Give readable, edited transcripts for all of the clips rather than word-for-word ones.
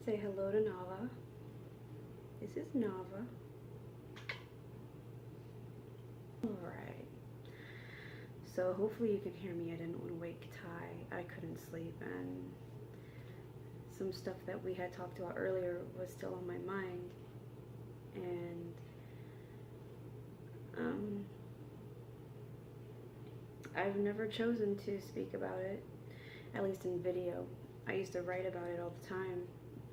Say hello to Nava. This is Nava. Alright. So hopefully you can hear me. I didn't want to wake Ty. I couldn't sleep, and some stuff that we had talked about earlier was still on my mind. And I've never chosen to speak about it, at least in video. I used to write about it all the time.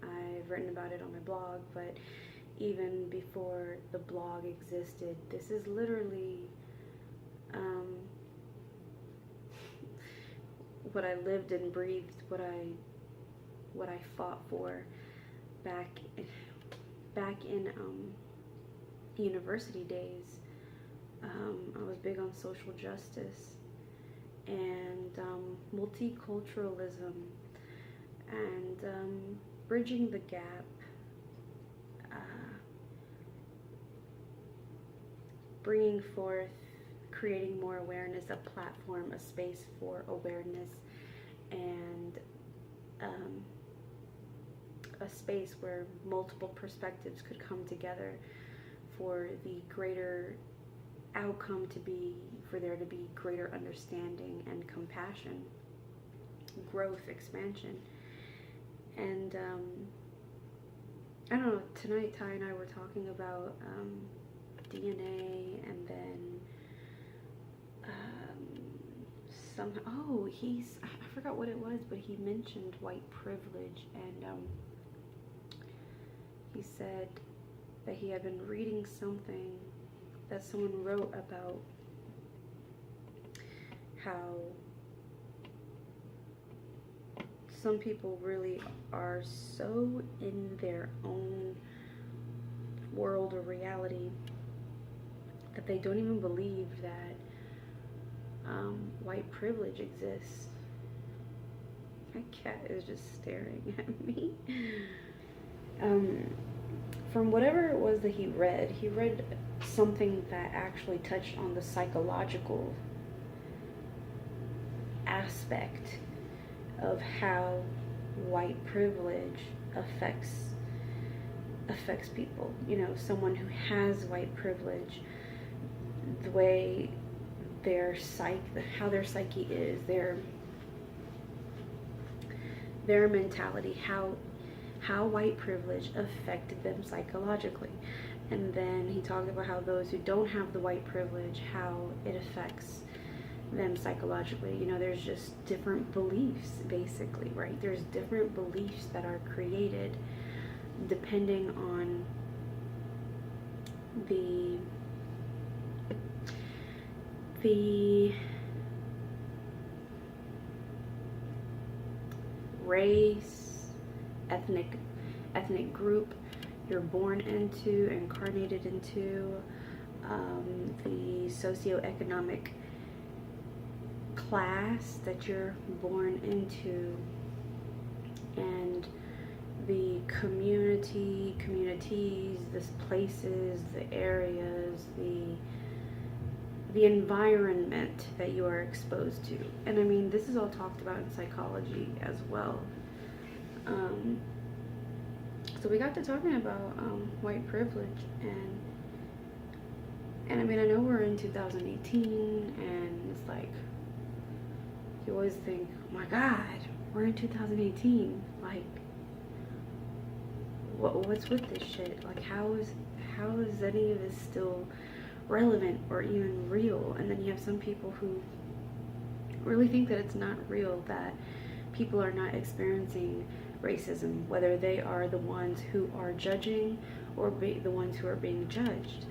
I've written about it on my blog, but even before the blog existed, this is literally what I lived and breathed, what I fought for back in university days. I was big on social justice and multiculturalism and bridging the gap, bringing forth, creating more awareness, a platform, a space for awareness, and a space where multiple perspectives could come together for the greater outcome to be, for there to be greater understanding and compassion, growth, expansion. And I don't know, tonight Ty and I were talking about DNA, and then I forgot what it was, but he mentioned white privilege, and he said that he had been reading something that someone wrote about how some people really are so in their own world or reality that they don't even believe that white privilege exists. My cat is just staring at me. From whatever it was that he read something that actually touched on the psychological aspect of how white privilege affects people. You know, someone who has white privilege, the way how their psyche is, their mentality, how white privilege affected them psychologically. And then he talked about how those who don't have the white privilege, how it affects them psychologically. You know, there's just different beliefs, basically, right? There's different beliefs that are created depending on the race, ethnic group you're born into, incarnated into, the socio-economic class that you're born into, and the communities, the places, the areas, the environment that you are exposed to. And I mean, this is all talked about in psychology as well. So we got to talking about white privilege, and I mean, I know we're in 2018, and it's like, you always think, oh my God, we're in 2018. Like, what's with this shit? Like, how is any of this still relevant or even real? And then you have some people who really think that it's not real, that people are not experiencing racism, whether they are the ones who are judging or the ones who are being judged.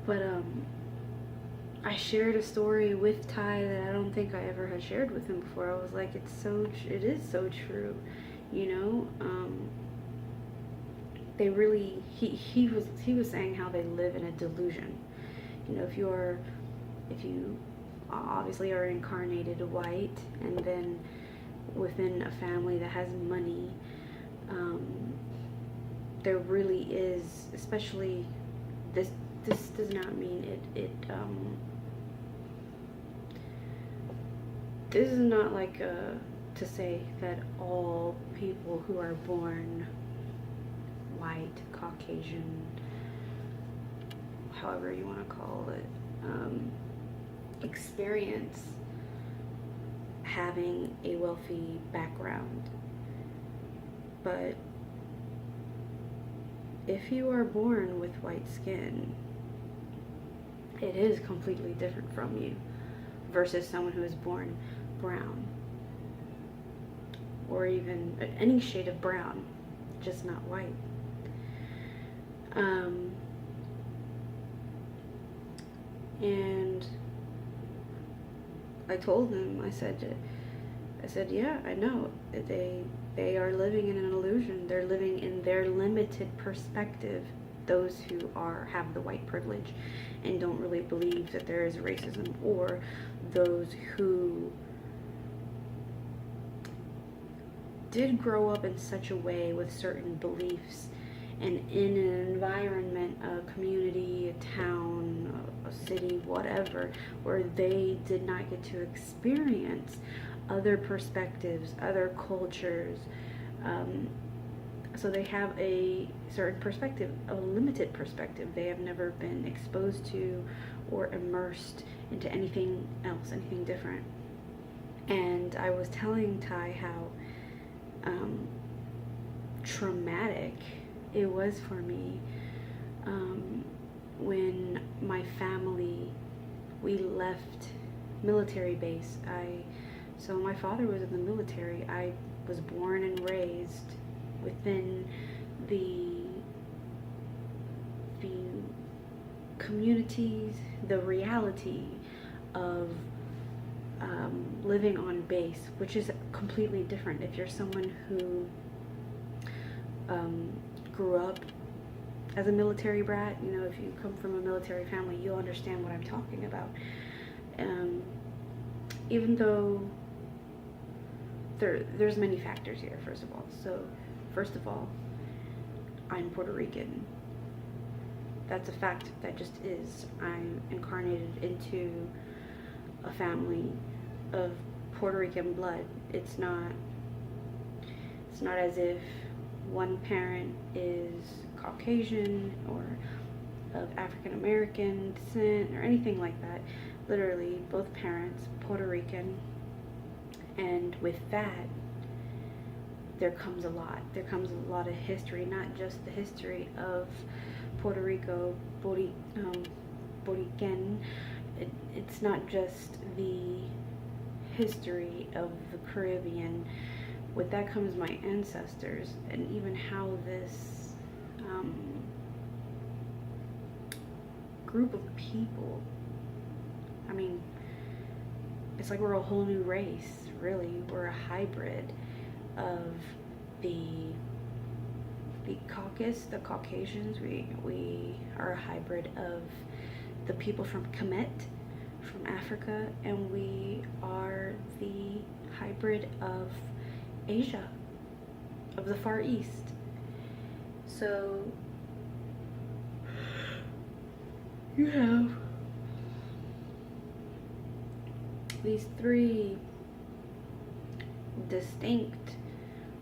But I shared a story with Ty that I don't think I ever had shared with him before. I was like, it is so true, you know. They really, he was saying how they live in a delusion. You know, if you obviously are incarnated white, and then within a family that has money, there really is, especially this does not mean this is not like to say that all people who are born white, Caucasian, however you want to call it, experience having a wealthy background. But if you are born with white skin, it is completely different from you versus someone who is born brown, or even any shade of brown, just not white. And I told him, I said, yeah, I know. They are living in an illusion. They're living in their limited perspective, those who have the white privilege and don't really believe that there is racism, or those who did grow up in such a way with certain beliefs and in an environment, a community, a town, a city, whatever, where they did not get to experience other perspectives, other cultures. So they have a certain perspective, a limited perspective. They have never been exposed to or immersed into anything else, anything different. And I was telling Ty how traumatic it was for me when my family, we left military base. So my father was in the military. I was born and raised within the communities, the reality of living on base, which is completely different. If you're someone who grew up as a military brat, you know, if you come from a military family, you'll understand what I'm talking about. Even though there's many factors here, first of all. So, first of all, I'm Puerto Rican. That's a fact that just is. I'm incarnated into a family of Puerto Rican blood. It's not as if one parent is Caucasian or of African American descent or anything like that. Literally, both parents Puerto Rican, and with that, there comes a lot. There comes a lot of history, not just the history of Puerto Rico, Borican. It's not just the history of the Caribbean. With that comes my ancestors, and even how this group of people, I mean, it's like we're a whole new race, really. We're a hybrid of the caucus, the Caucasians. We are a hybrid of the people from Kemet, from Africa, and we are the hybrid of Asia, of the Far East. So you have these three distinct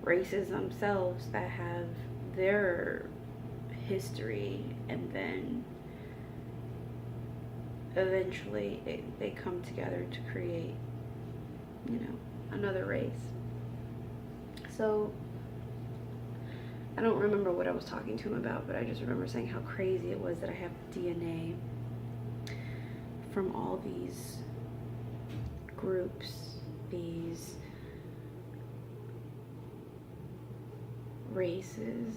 races themselves that have their history, and then eventually they come together to create, you know, another race. So I don't remember what I was talking to him about, but I just remember saying how crazy it was that I have DNA from all these groups, these races.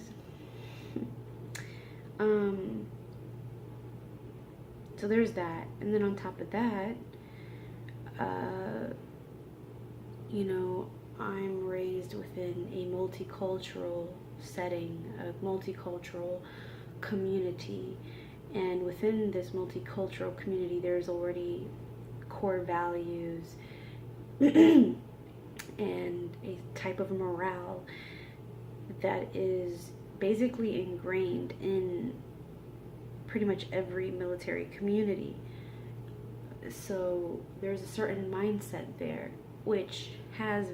So there's that, and then on top of that, you know, I'm raised within a multicultural setting, a multicultural community, and within this multicultural community there's already core values and a type of morale that is basically ingrained in pretty much every military community. So there's a certain mindset there which has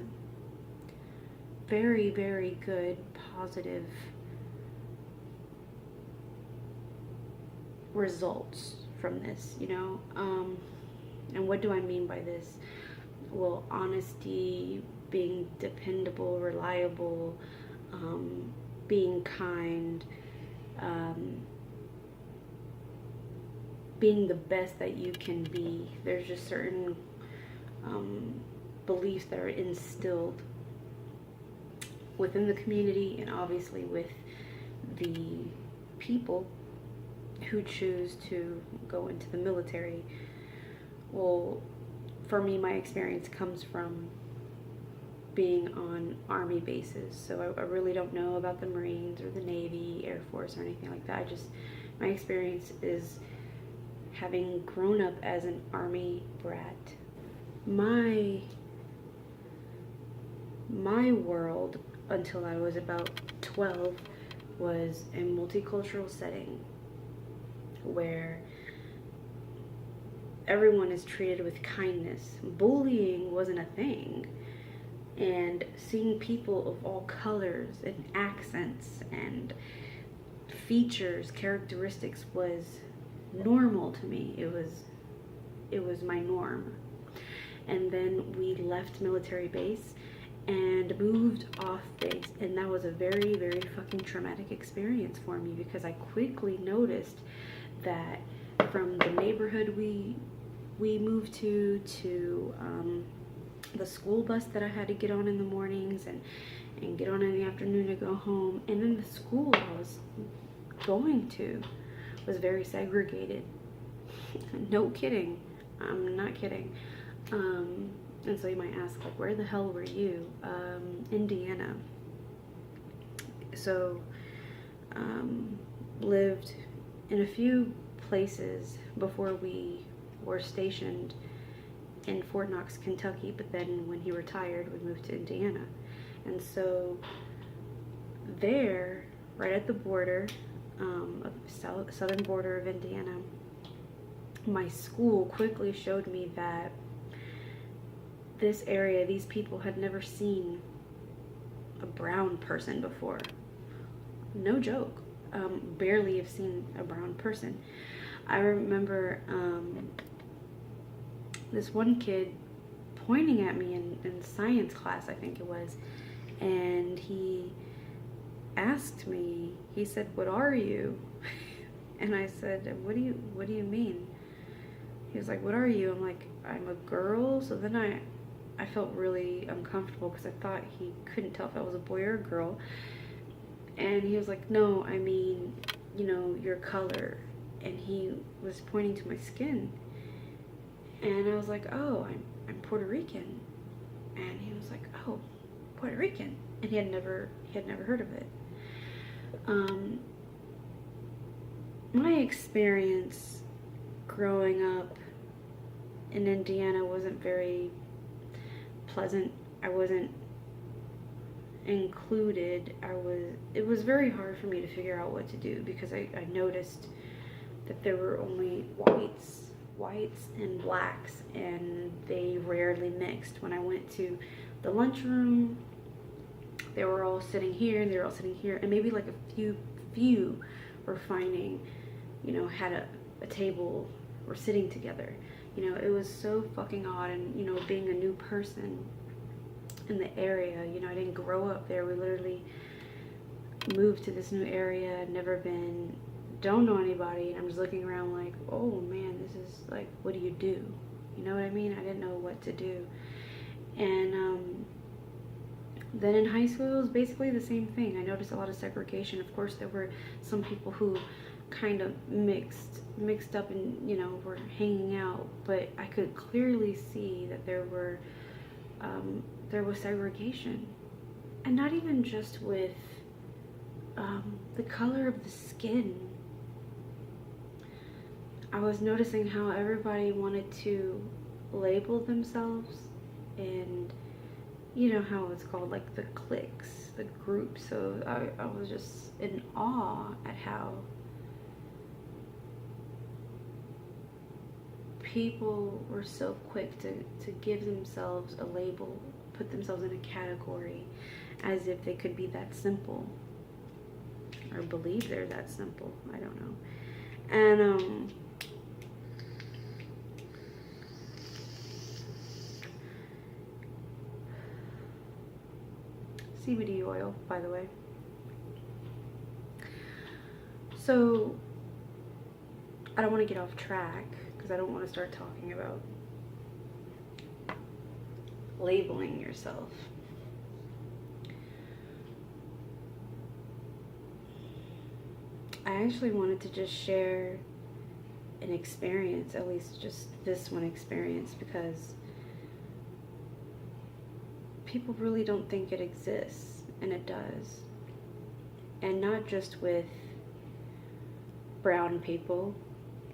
very, very good, positive results from this, you know? And what do I mean by this? Well, honesty, being dependable, reliable, being kind, being the best that you can be. There's just certain beliefs that are instilled within the community and obviously with the people who choose to go into the military. Well, for me, my experience comes from being on Army bases, so I really don't know about the Marines or the Navy, Air Force, or anything like that. My experience is having grown up as an Army brat. My world, until I was about 12, was a multicultural setting where everyone is treated with kindness. Bullying wasn't a thing. And seeing people of all colors and accents and features, characteristics was normal to me. It was my norm. And then we left military base and moved off base, and that was a very, very fucking traumatic experience for me, because I quickly noticed that from the neighborhood we moved to the school bus that I had to get on in the mornings and get on in the afternoon to go home, and then the school I was going to was very segregated. No kidding. I'm not kidding. And so you might ask, like, where the hell were you? Indiana. So, lived in a few places before we were stationed in Fort Knox, Kentucky, but then when he retired, we moved to Indiana. And so there, right at the border, southern border of Indiana, my school quickly showed me that this area, these people had never seen a brown person before. No joke. Barely have seen a brown person. I remember this one kid pointing at me in science class, I think it was, and he asked me, he said, "What are you?" And I said, what do you mean? He was like, "What are you?" I'm like, "I'm a girl." So then I felt really uncomfortable because I thought he couldn't tell if I was a boy or a girl. And he was like, "No, I mean, you know, your color." And he was pointing to my skin. And I was like, "Oh, I'm Puerto Rican." And he was like, "Oh, Puerto Rican." And he had never heard of it. My experience growing up in Indiana wasn't very pleasant. I wasn't included. It was very hard for me to figure out what to do, because I noticed that there were only whites and blacks, and they rarely mixed. When I went to the lunchroom, they were all sitting here and they were all sitting here, and maybe like a few were finding, you know, had a table, were sitting together. You know, it was so fucking odd. And, you know, being a new person in the area, you know, I didn't grow up there. We literally moved to this new area, don't know anybody, and I'm just looking around like, oh man, this is like, what do? You know what I mean? I didn't know what to do. And then in high school, it was basically the same thing. I noticed a lot of segregation. Of course, there were some people who kind of mixed up and, you know, were hanging out, but I could clearly see that there was segregation. And not even just with the color of the skin. I was noticing how everybody wanted to label themselves, and you know how it's called, like the cliques, the groups. So I was just in awe at how people were so quick to give themselves a label, put themselves in a category, as if they could be that simple, or believe they're that simple. I don't know. And CBD oil, by the way. So I don't want to get off track because I don't want to start talking about labeling yourself. I actually wanted to just share an experience, at least just this one experience, because people really don't think it exists, and it does. And not just with brown people,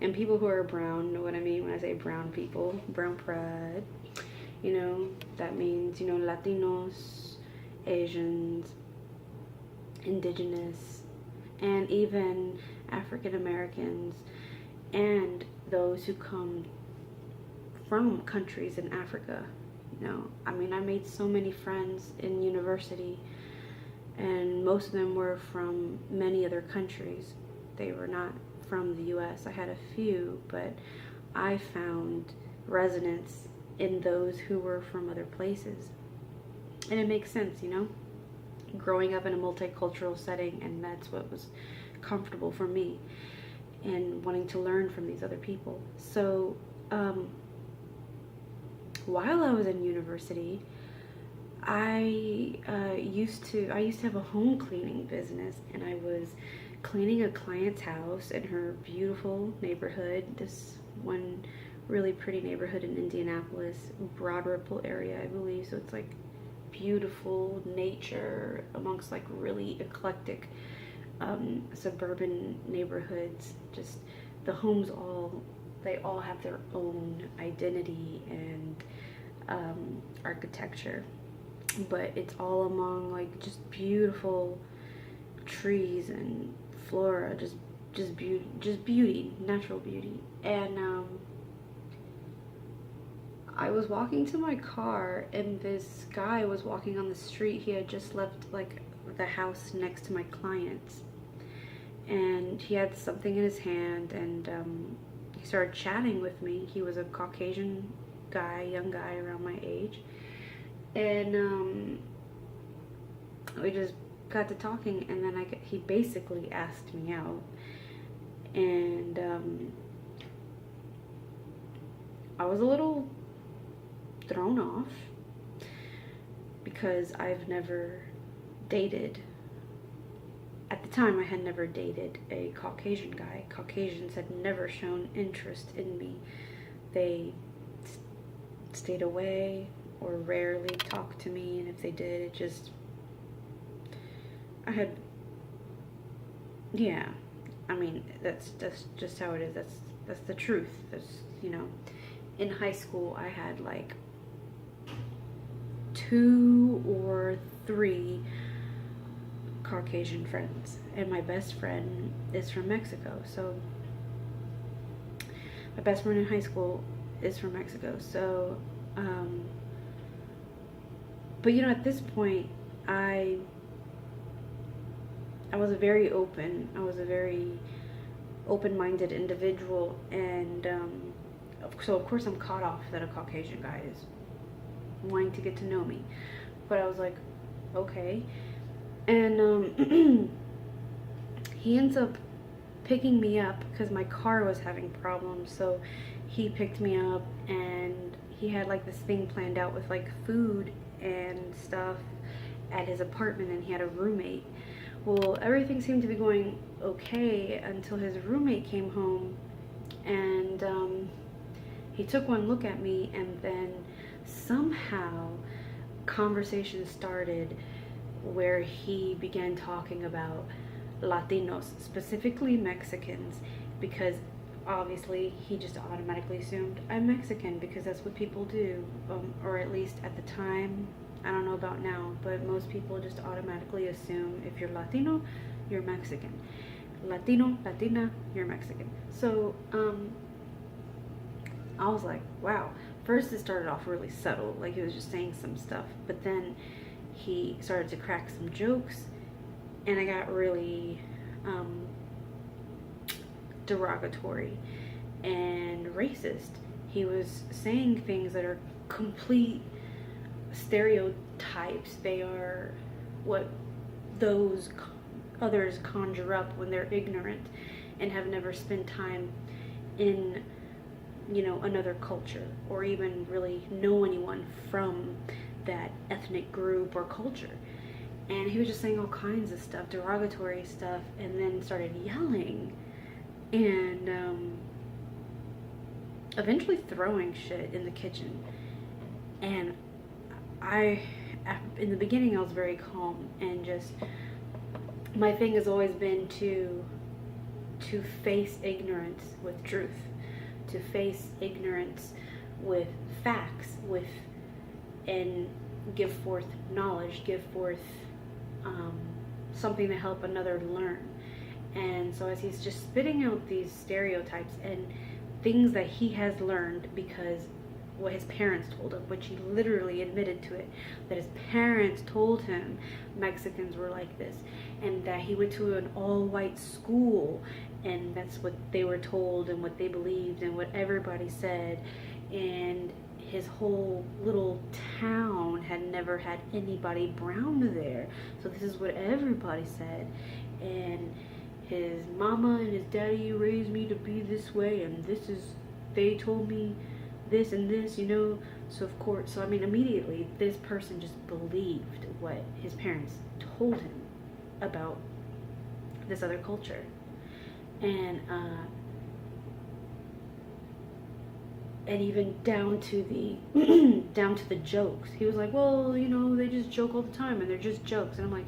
and people who are brown know what I mean when I say brown people, brown pride. You know, that means, you know, Latinos, Asians, Indigenous, and even African Americans, and those who come from countries in Africa. You know, I mean, I made so many friends in university, and most of them were from many other countries. They were not from the US. I had a few, but I found resonance in those who were from other places. And it makes sense, you know, growing up in a multicultural setting, and that's what was comfortable for me, and wanting to learn from these other people. So while I was in university, I used to have a home cleaning business, and I was cleaning a client's house in her beautiful neighborhood, this one really pretty neighborhood in Indianapolis, Broad Ripple area, I believe. So it's like beautiful nature amongst like really eclectic suburban neighborhoods. Just the homes they all have their own identity and architecture, but it's all among like just beautiful trees and flora, just beauty, natural beauty. And I was walking to my car, and this guy was walking on the street. He had just left like the house next to my client's, and he had something in his hand, and he started chatting with me. He was a Caucasian guy, young guy around my age, and we just got to talking, and then he basically asked me out, and I was a little thrown off because I've never dated. At the time, I had never dated a Caucasian guy. Caucasians had never shown interest in me. They stayed away or rarely talked to me, and if they did, I mean, that's just how it is. That's the truth. That's, you know, in high school, I had like 2 or 3 Caucasian friends, and my best friend is from Mexico. So my best friend in high school is from Mexico. So but you know, at this point, I was a very open-minded individual, and so of course I'm caught off that a Caucasian guy is wanting to get to know me. But I was like, okay. And he ends up picking me up because my car was having problems. So he picked me up, and he had like this thing planned out with like food and stuff at his apartment, and he had a roommate. Well, everything seemed to be going okay until his roommate came home, and he took one look at me, and then somehow conversation started where he began talking about Latinos, specifically Mexicans, because obviously he just automatically assumed I'm Mexican because that's what people do, or at least at the time. I don't know about now, but most people just automatically assume if you're Latino, you're Mexican. Latino, Latina, you're Mexican. So I was like, wow. First it started off really subtle, like he was just saying some stuff, but then he started to crack some jokes, and I got really derogatory and racist. He was saying things that are complete stereotypes. They are what those others conjure up when they're ignorant and have never spent time in, another culture, or even really know anyone from that ethnic group or culture. And he was just saying all kinds of stuff, derogatory stuff, and then started yelling and eventually throwing shit in the kitchen. And in the beginning, I was very calm, and just, my thing has always been to face ignorance with truth, to face ignorance with facts, and give forth knowledge, give forth something to help another learn. And so as he's just spitting out these stereotypes and things that he has learned because what his parents told him, which he literally admitted to it, that his parents told him Mexicans were like this, and that he went to an all-white school, and that's what they were told and what they believed and what everybody said, and his whole little town had never had anybody brown there, so this is what everybody said, and his mama and his daddy raised me to be this way, and they told me this and this, so of course, so I mean, immediately this person just believed what his parents told him about this other culture. And even down to the jokes. He was like, well, they just joke all the time, and they're just jokes. And I'm like,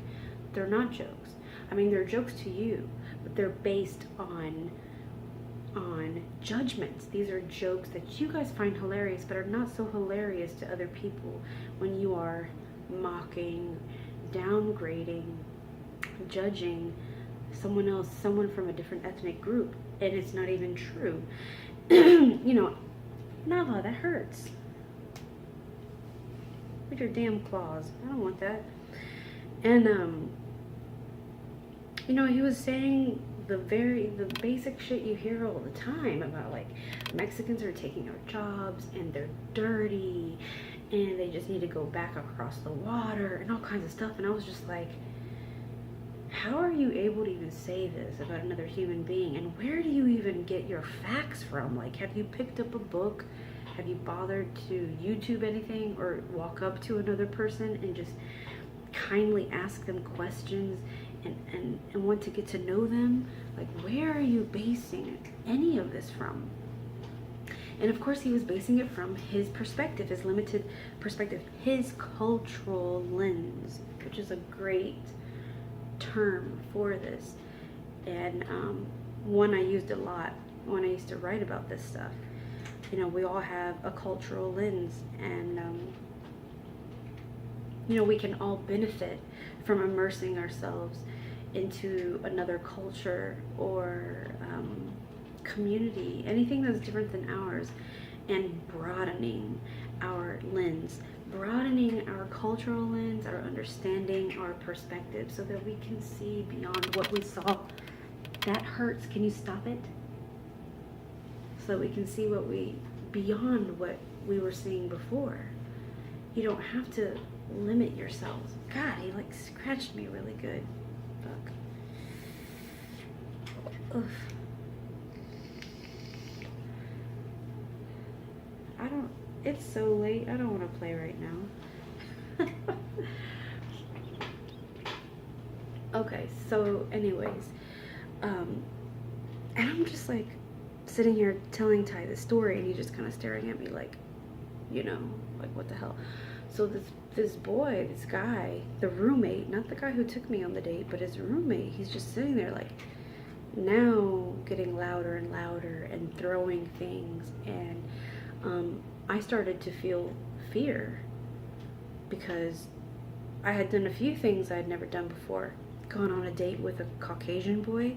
they're not jokes. I mean, they're jokes to you, but they're based on judgments. These are jokes that you guys find hilarious, but are not so hilarious to other people when you are mocking, downgrading, judging someone else, someone from a different ethnic group, and it's not even true. Nava, that hurts. With your damn claws. I don't want that. And he was saying the basic shit you hear all the time about, like, Mexicans are taking our jobs and they're dirty and they just need to go back across the water and all kinds of stuff. And I was just like, how are you able to even say this about another human being? And where do you even get your facts from? Like, have you picked up a book? Have you bothered to YouTube anything, or walk up to another person and just kindly ask them questions and want to get to know them? Like, where are you basing any of this from? And of course he was basing it from his perspective, his limited perspective, his cultural lens, which is a great term for this, and one I used a lot when I used to write about this stuff. We all have a cultural lens, and we can all benefit from immersing ourselves into another culture or community, anything that's different than ours, and broadening our lens, broadening our cultural lens, our understanding, our perspective, so that we can see beyond what we saw. That hurts. Can you stop it? So that we can see beyond what we were seeing before. You don't have to limit yourselves. God, he like scratched me really good. Fuck. Oof. It's so late. I don't want to play right now. Okay, so anyways, and I'm just like sitting here telling Ty the story, and he's just kind of staring at me like, like, what the hell? So this boy, this guy, the roommate, not the guy who took me on the date, but his roommate, he's just sitting there like, now getting louder and louder and throwing things, and I started to feel fear because I had done a few things I had never done before. Gone on a date with a Caucasian boy.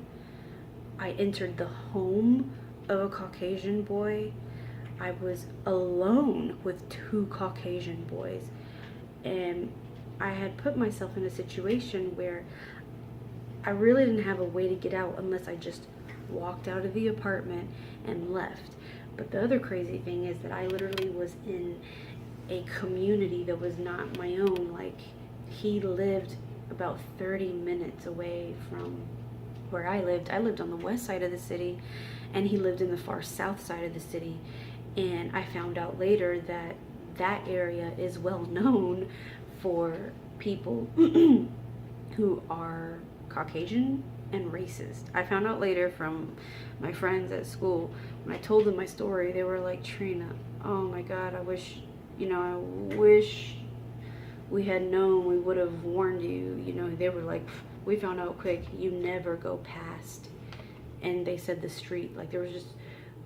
I entered the home of a Caucasian boy. I was alone with two Caucasian boys. And I had put myself in a situation where I really didn't have a way to get out unless I just walked out of the apartment and left. But the other crazy thing is that I literally was in a community that was not my own. Like, he lived about 30 minutes away from where I lived. I lived on the west side of the city, and he lived in the far south side of the city. And I found out later that that area is well known for people who are Caucasian and racist. I found out later from my friends at school. When I told them my story, they were like, Trina, oh my God, I wish we had known, we would have warned you. They were like, we found out quick, you never go past. And they said the street, like there was just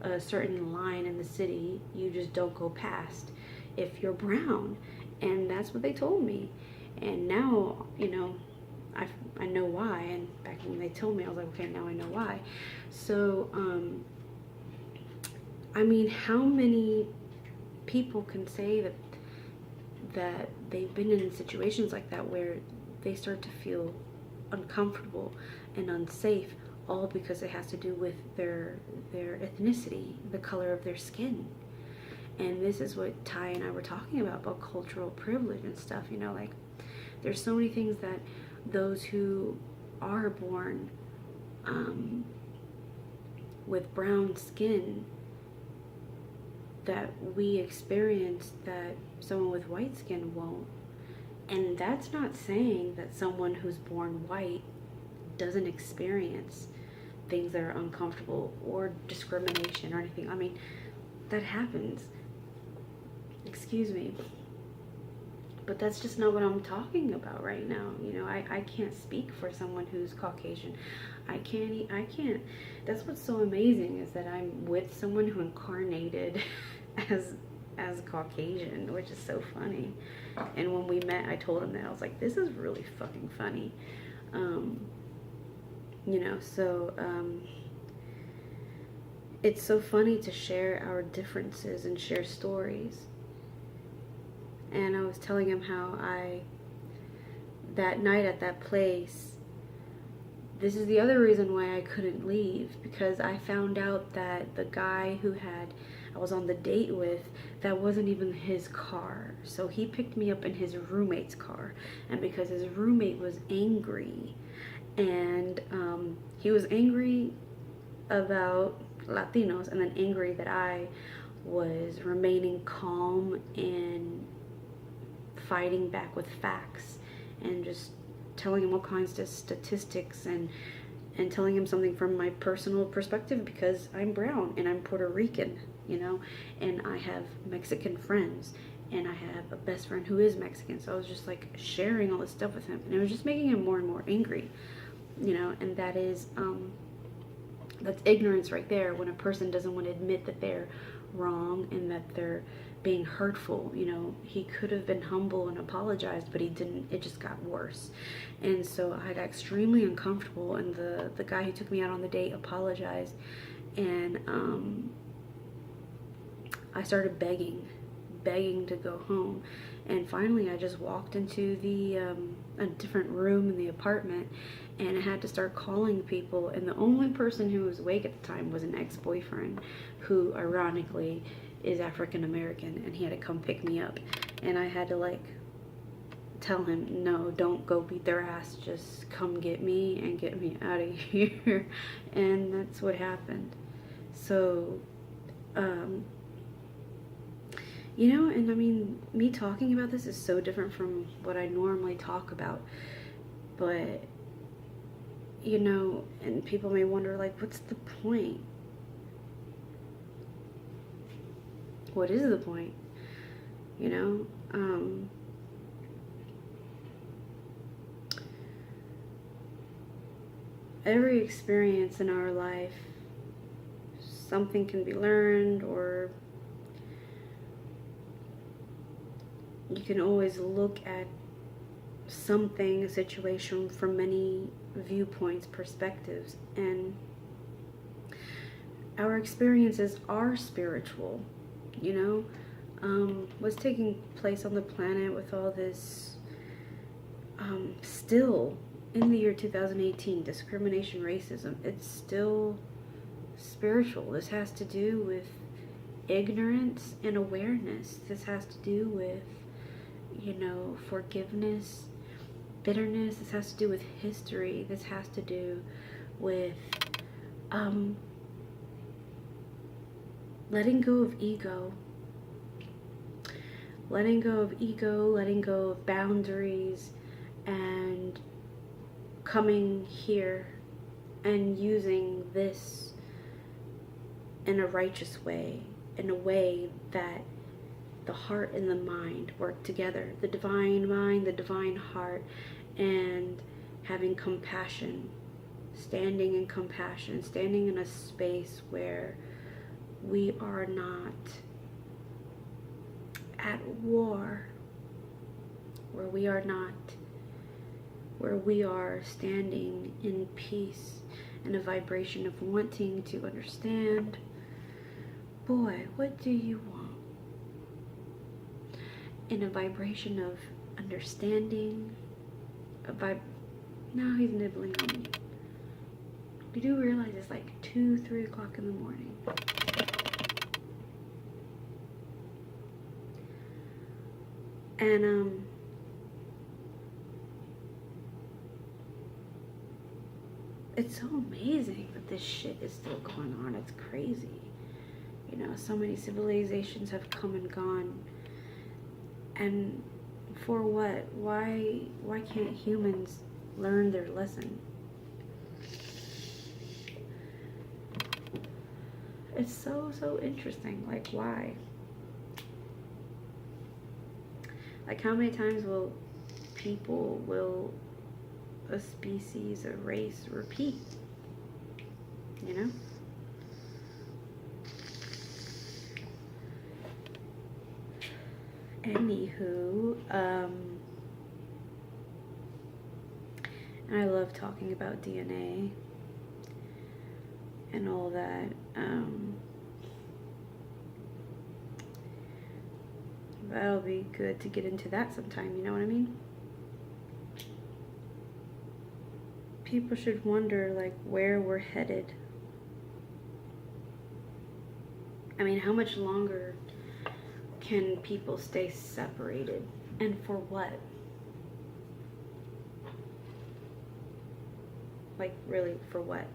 a certain line in the city you just don't go past if you're brown. And that's what they told me. And now, I know why. And back when they told me, I was like, okay, now I know why. So, how many people can say that they've been in situations like that where they start to feel uncomfortable and unsafe, all because it has to do with their ethnicity, the color of their skin. And this is what Ty and I were talking about cultural privilege and stuff. Like, there's so many things that those who are born with brown skin that we experience that someone with white skin won't. And that's not saying that someone who's born white doesn't experience things that are uncomfortable or discrimination or anything. That happens. Excuse me. But that's just not what I'm talking about right now. I can't speak for someone who's Caucasian. I can't. That's what's so amazing, is that I'm with someone who incarnated as Caucasian, which is so funny. And when we met, I told him that. I was like, this is really fucking funny. It's so funny to share our differences and share stories. And I was telling him how that night at that place, this is the other reason why I couldn't leave, because I found out that the guy who I was on the date with, that wasn't even his car. So he picked me up in his roommate's car. And because his roommate was angry, and he was angry about Latinos, and then angry that I was remaining calm and fighting back with facts and just telling him all kinds of statistics and telling him something from my personal perspective, because I'm brown and I'm Puerto Rican, and I have Mexican friends, and I have a best friend who is Mexican. So I was just like sharing all this stuff with him, and it was just making him more and more angry, and that is that's ignorance right there, when a person doesn't want to admit that they're wrong and that they're being hurtful. He could have been humble and apologized, but he didn't. It just got worse. And so I got extremely uncomfortable, and the guy who took me out on the date apologized, and I started begging to go home. And finally I just walked into a different room in the apartment, and I had to start calling people, and the only person who was awake at the time was an ex-boyfriend who ironically is African American, and he had to come pick me up. And I had to tell him, no, don't go beat their ass, just come get me and get me out of here. And that's what happened. So and me talking about this is so different from what I normally talk about, but and people may wonder, what's the point? What is the point? Every experience in our life, something can be learned, or you can always look at something, a situation, from many viewpoints, perspectives, and our experiences are spiritual. What's taking place on the planet with all this still in the year 2018, discrimination, racism, it's still spiritual. This has to do with ignorance and awareness. This has to do with, forgiveness, bitterness. This has to do with history. This has to do with letting go of ego. Letting go of ego, letting go of boundaries, and coming here and using this in a righteous way, in a way that the heart and the mind work together. The divine mind, the divine heart, and having compassion, standing in compassion, standing in a space where we are not at war, where we are standing in peace, in a vibration of wanting to understand. Boy, what do you want? In a vibration of understanding, now he's nibbling on me. You do realize it's like 2-3 o'clock in the morning. And it's so amazing that this shit is still going on. It's crazy. So many civilizations have come and gone. And for what? Why can't humans learn their lesson? It's so interesting. Like, why? Like, how many times will a species, a race repeat? Anywho, and I love talking about DNA and all that. That'll be good to get into that sometime, you know what I mean? People should wonder, like, where we're headed. I mean, how much longer can people stay separated? And for what? Like, really, for what?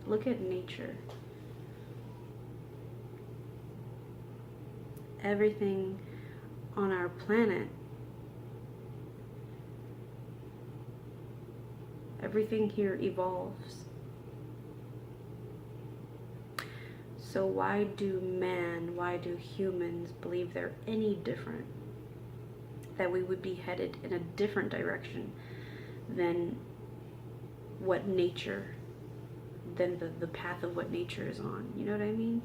Look at nature. Everything on our planet, everything here evolves. So why do humans believe they're any different? That we would be headed in a different direction than what nature, than the path of what nature is on. You know what I mean?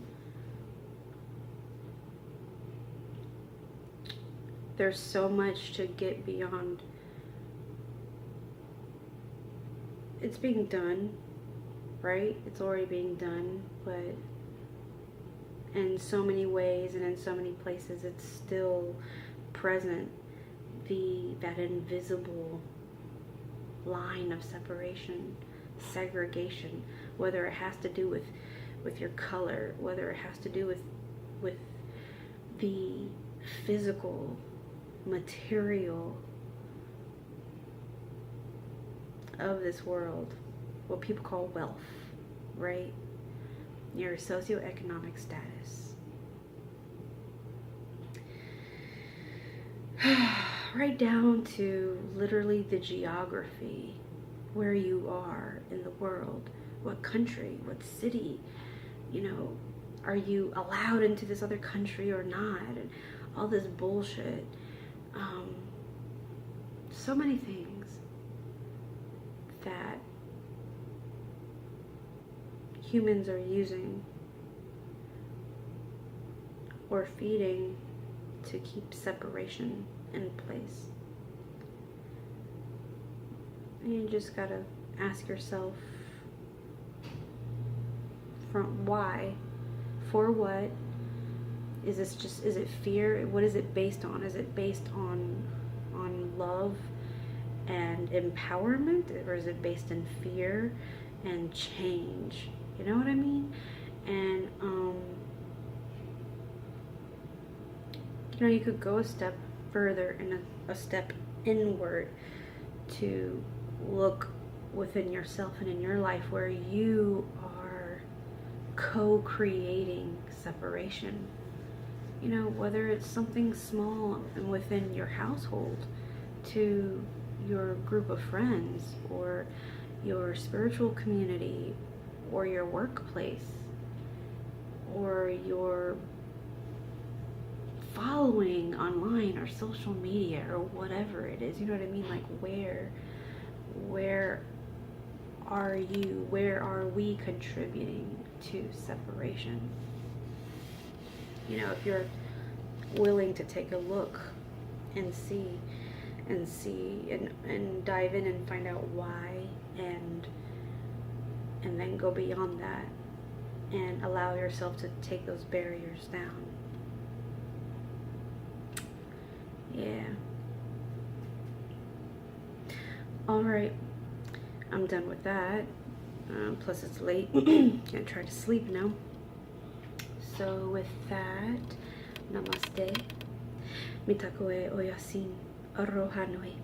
There's so much to get beyond. It's being done, right? It's already being done, but in so many ways and in so many places, it's still present. That invisible line of separation, segregation, whether it has to do with your color, whether it has to do with the physical, material of this world, what people call wealth, right? Your socio-economic status. Right down to literally the geography, where you are in the world, what country, what city, are you allowed into this other country or not, and all this bullshit. So many things that humans are using or feeding to keep separation in place. And you just gotta ask yourself, from why, for what? Is it fear? What is it based on? Is it based on love and empowerment, or is it based in fear and change? You know what I mean? And you could go a step further and a step inward to look within yourself and in your life where you are co-creating separation. Whether it's something small and within your household to your group of friends or your spiritual community or your workplace or your following online or social media or whatever it is. You know what I mean? Like where are you? Where are we contributing to separation? If you're willing to take a look and see and dive in and find out why, and then go beyond that and allow yourself to take those barriers down. Yeah. Alright, I'm done with that. Plus it's late. Gonna try to sleep now. So with that, namaste. Mitakoe oyasin aroha nui.